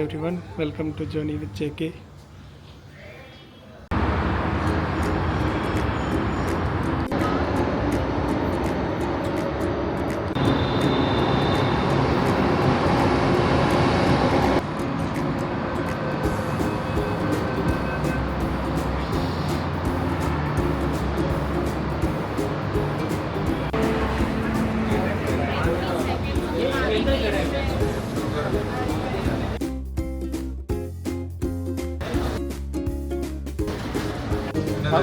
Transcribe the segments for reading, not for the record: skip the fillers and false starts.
everyone, welcome to Journey with JK.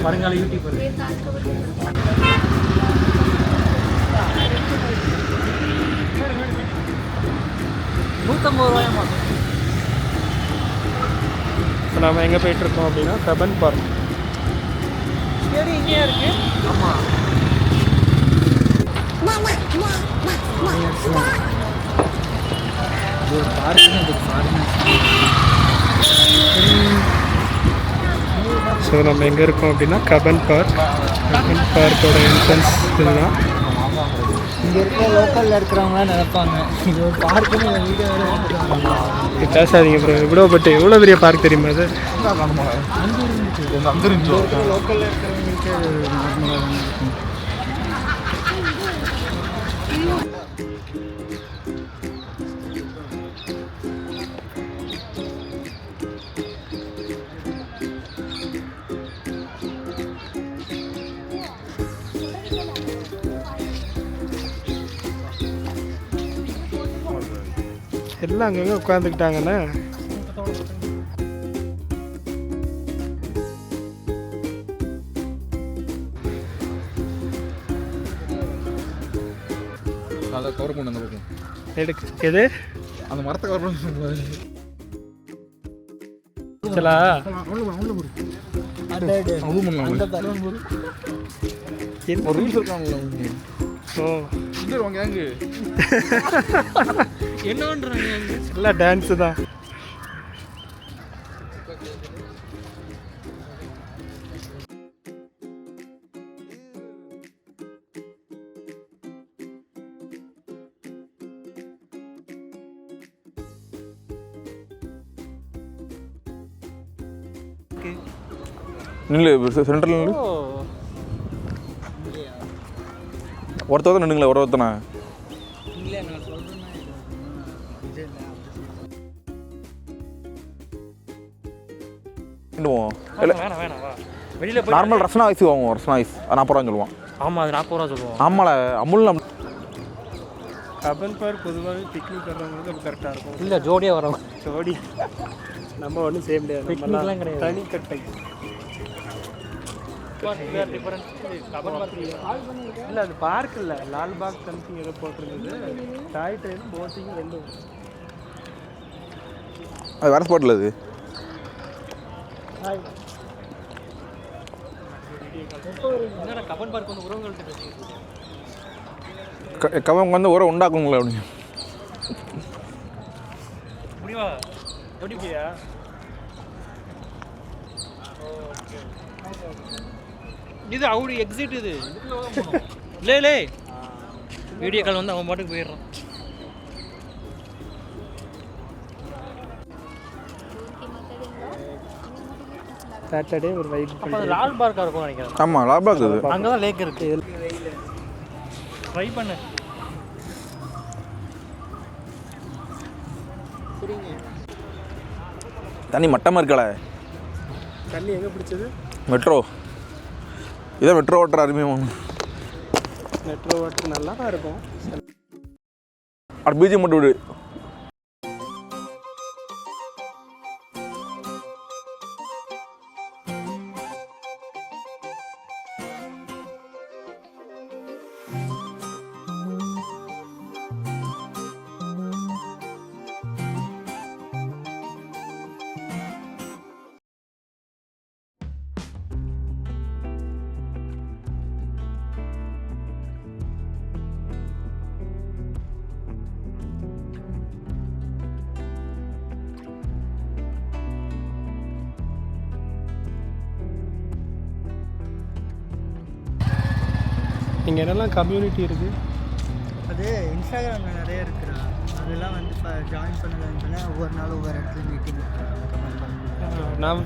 வருங்கால YouTuber 150 ரூபாய். இப்போ நாம் எங்கே போயிட்டுருக்கோம் அப்படின்னா கபன் பார்க். சரி, இங்கே இருக்கு. ஆமாம், ஒரு பார்க்கு. ஸோ நம்ம எங்கே இருக்கோம் அப்படின்னா கபன் பார்க்கோட என்ட்ரன்ஸ் இதுதான். இங்கே இருக்க லோக்கலில் இருக்கிறவங்களாம் நினைப்பாங்க இது ஒரு பார்க்குன்னு வீடியோ வேறு பேசாதீங்க ப்ரோ. எவ்வளோ பெரிய பார்க் தெரியுமா அது? லோக்கலில் இருக்கிறவங்களுக்கு எல்லாம் அங்கங்கே உட்காந்துக்கிட்டாங்கண்ணே. அதை கவர் பண்ண இருக்கும் எடுக்கு எது அந்த மரத்தை கவர் பண்ண ஒரு ரீல்ஸ் இருக்காங்களா? ஓ கேங்கு என்னன்றாங்க எல்லாம் டான்ஸு தான். நில்லு சென்ட்ரல் நில்லு. ஒருத்தர் நின்றுங்களா? ஒருத்தனா இல்லை, நான் சொல்கிறேன். வெளியில் போய் நார்மல் ரஸ்னா ஐஸ் வாங்குவோம். ரஸ்னா ஐஸ் 40 ரூபான்னு சொல்லுவான். ஆமாம், அது 40 ரூபா சொல்லுவோம். ஆமால அமுல். கபன் பார்க் பொதுவாகவே பிக்னிக் வர்றவங்களுக்கு அது கரெக்டாக இருக்கும். இல்லை, ஜோடியாக வரோம். ஜோடி நம்ம ஒன்றும் செய்ய முடியாது. பிக்னிக்லாம் கிடையாது. தனிக்கட்டை இல்லை, அது பார்க் இல்லை, லால்பாக் சம்திங் ஏதோ போட்டிருந்தது. டாய் ட்ரெயின், போட்டிங் ரெண்டும். அது வேறு ஸ்பாட்டில் அது. கபன் பார்க் வந்து உறவுகள்கிட்ட பேசிக்கிட்டு கவன் வந்து உரம் உண்டாக்குங்களா அப்படின்னு முடிவா எப்படி போயா? இது அவரு எக்ஸிட். இது இல்லை வீடியோ கால் வந்து அவன் பாட்டுக்கு போயிடுறான். சாட்டர்டே ஒரு வைப். அப்போ அது லால் பார்க்காக இருக்கும்னு நினைக்கிறேன். ஆமாம், லால்பாக் இது. அங்கே தான் லேக் இருக்குது. ட்ரை பண்ணு. தண்ணி மட்டமாக இருக்கல. தண்ணி எங்கே பிடிச்சது? மெட்ரோ. இதான் மெட்ரோ வாட்டர் அருமையாக. மெட்ரோ வாட்டர் நல்லா தான் இருக்கும். அப்படி பீஜி மட்டும் விடு. இங்கே என்னெல்லாம் கம்யூனிட்டி இருக்குது? அது இன்ஸ்டாகிராமில் நிறைய இருக்குடா. அதெல்லாம் வந்து இப்போ ஜாயின் பண்ணலன்னு ஒவ்வொரு நாளும் ஒவ்வொரு இடத்துல மீட்டிங் கமெண்ட் பண்ணுறேன். நான்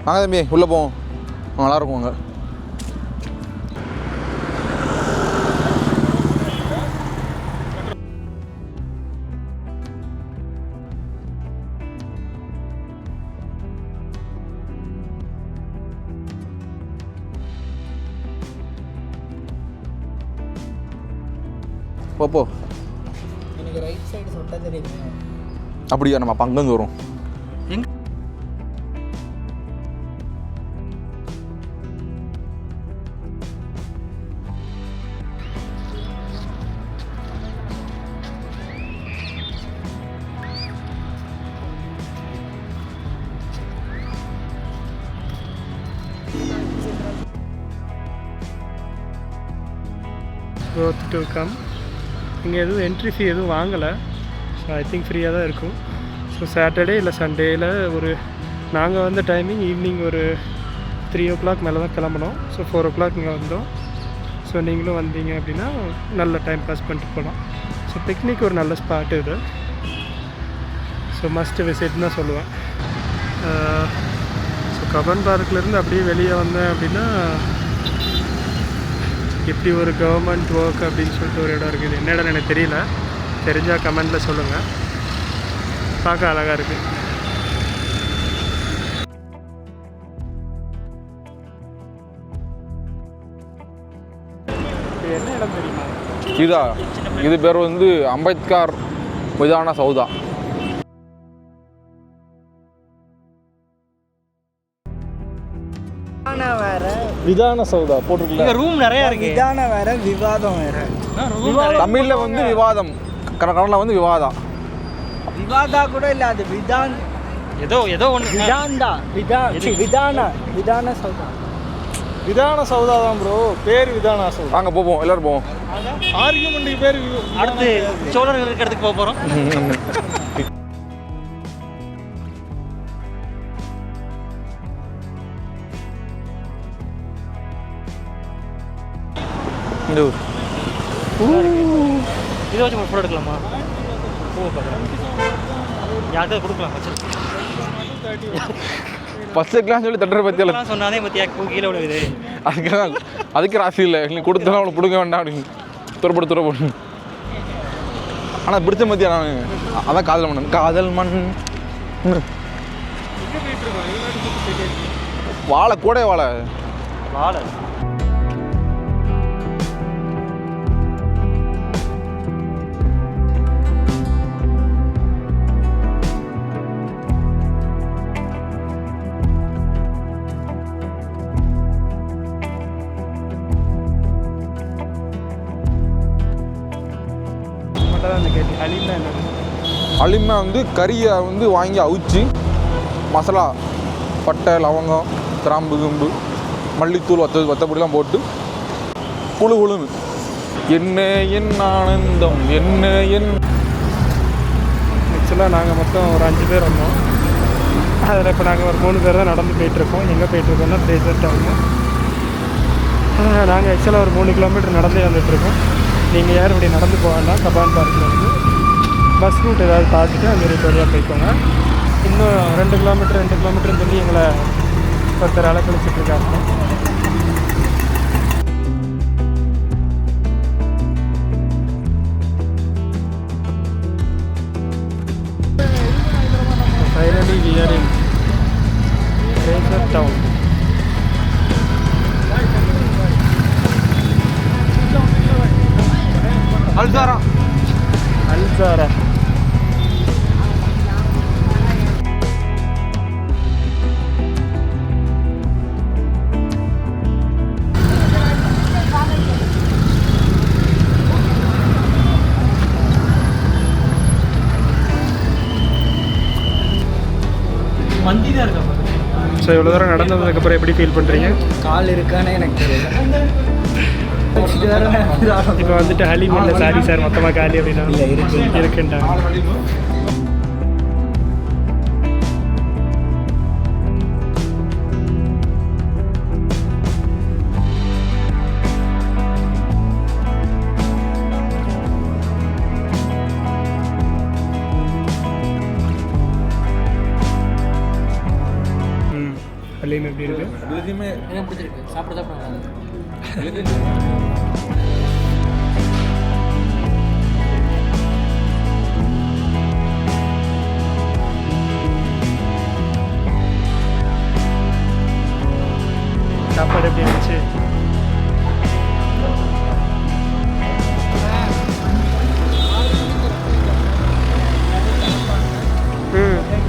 வாங்க தம்பி உள்ளே போவோம், நல்லாயிருக்கும் அங்கே. போ எனக்கு ரைட் சைடு சொட்டா தெரியுங்க. அப்படியா? நம்ம அப்போ அங்கேருந்து வரும். growth to come. இங்கே எதுவும் என்ட்ரி ஃபீ எதுவும் வாங்கலை. ஸோ ஐ திங்க் ஃப்ரீயாக தான் இருக்கும். ஸோ சாட்டர்டே இல்லை சண்டேயில் ஒரு நாங்கள் வந்த டைமிங் ஈவினிங் ஒரு 3 o'clock மேலே தான் கிளம்பணும். ஸோ 4 o'clock இங்கே வந்தோம். ஸோ நீங்களும் வந்தீங்க அப்படின்னா நல்ல டைம் பாஸ் பண்ணிட்டு போகலாம். ஸோ பிக்னிக் ஒரு நல்ல ஸ்பாட் இது. ஸோ மஸ்ட் விசிட்னு தான் சொல்லுவேன். ஸோ கபன் பார்க்லேருந்து அப்படியே வெளியே வந்தேன் அப்படின்னா இப்படி ஒரு கவர்மெண்ட் ஒர்க் அப்படின்னு சொல்லிட்டு ஒரு இடம் இருக்குது. என்ன இடம்னு எனக்கு தெரியல, தெரிஞ்சால் கமெண்டில் சொல்லுங்கள். பார்க்க அழகாக இருக்குது. என்ன இடம் தெரியுமா? இதா, இது பேர் வந்து அம்பேத்கர் விதான சௌதா. வேற விதான சௌதா போட்டிருக்கீங்க. ரூம் நிறையா இருக்கு. விதானம் வேற, விவாதம் வேற. தமிழில் வந்து விவாதம், கன்னடாவில் வந்து விவாதம். விவாதா கூட இல்லை, அது விதான். ஏதோ ஒன்று விதான்தா விதான சௌதா. விதான சௌதா தான் ப்ரோ, பேர் விதான சௌதா. வாங்க போவோம், எல்லோரும் போவோம். ஆர்கியூமெண்ட்டுக்கு பேர் அடுத்து சோழர்கள் இருக்க இடத்துக்கு போக போகிறோம். இந்த இதை வச்சு ஃபோட்டோ எடுக்கலாமா? பூவை பார்க்குறேன், யார்கிட்ட கொடுக்கலாம் வச்சு ஃபஸ்ட்டு கிளாஸ் சொல்லி தட்டுற பற்றியெல்லாம் சொன்னாதே பற்றியா கீழே விழுகுது. அதுக்கு ராசி இல்லை, நீ கொடுத்தாலும் அவனை கொடுக்க வேண்டாம் அப்படின்னு துறப்படு. ஆனால் பிடிச்ச மத்தியா நான் அதான் காதல் மண். காதல் மண் வாழை கூட வாழை வாழை அலிமா வந்து கறியை வந்து வாங்கி அவிச்சு மசாலா, பட்டை, லவங்கம், கிராம்பு, கிம்பு, மல்லித்தூள், வத்தப்பொடிலாம் போட்டு குழுன்னு என்ன என் ஆனந்தம் என்ன என். ஆக்சுவலாக நாங்கள் மொத்தம் ஒரு 5 பேர் வந்தோம். அதில் இப்போ நாங்கள் ஒரு 3 பேர் தான் நடந்து போயிட்டுருக்கோம். எங்கே போயிட்டுருக்கோம்னா ஃப்ரேசர் டவுனு. நாங்கள் ஆக்சுவலாக ஒரு 3 கிலோமீட்டர் நடந்தே வந்துட்டுருக்கோம். நீங்கள் யாரும் இப்படி நடந்து போக வேண்டாம். கபான் பார்க்கில் வந்து பஸ் ரூட் ஏதாவது பார்த்துட்டு அந்த ரூட் வழியாக போய்க்கோங்க. இன்னும் 2 கிலோமீட்டர்னு சொல்லி எங்களை ஒருத்தர் அலக்கழிச்சிட்ருக்காங்க. Finally we are in Fraser Town. அல்சாரா மந்தி தான் இருக்கா? ஸோ இவ்வளோ தூரம் நடந்ததுக்கப்புறம் எப்படி ஃபீல் பண்ணுறீங்க? கால் இருக்கானே எனக்கு தெரியல. இப்போ வந்துட்டு ஹலீம் இல்லை சாரி சார் மொத்தமாக காலி அப்படின்னா இருக்குண்டா. ஹலீம் எப்படி இருக்கு? எனக்கு பிடிச்சிருக்கு. சாப்பிட சாப்பாடு எப்படி இருந்துச்சு?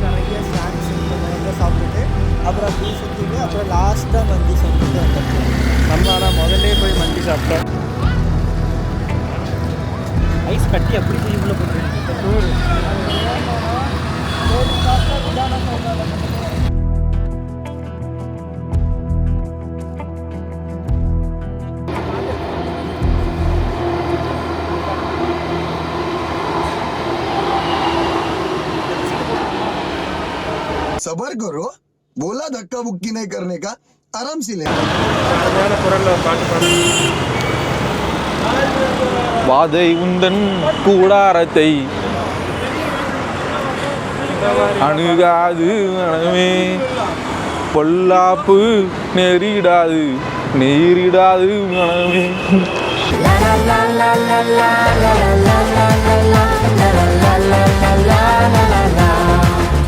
நிறைய ஸ்நாக்ஸ் சாப்பிட்டுட்டு அப்புறம் டீ சுற்றிட்டு அப்புறம் லாஸ்ட்டாக மந்தி சாப்பிட்டு வந்துட்டோம். நம்ம ஆனால் முதல்ல போய் மந்தி சாப்பிட்டோம். ஐஸ் கட்டி அப்படி போய் உள்ள போட்டு सबर करो, बोला धक्का बुक्की नहीं करने का, आराम से ले. அருமையான குரலில் ஒரு பாட்டு பாடுறேன். வாதை உந்தன் கூடாரத்தை அணுகாது மனமே, பொல்லாப்பு நேரிடாது நேரிடாது மனமே.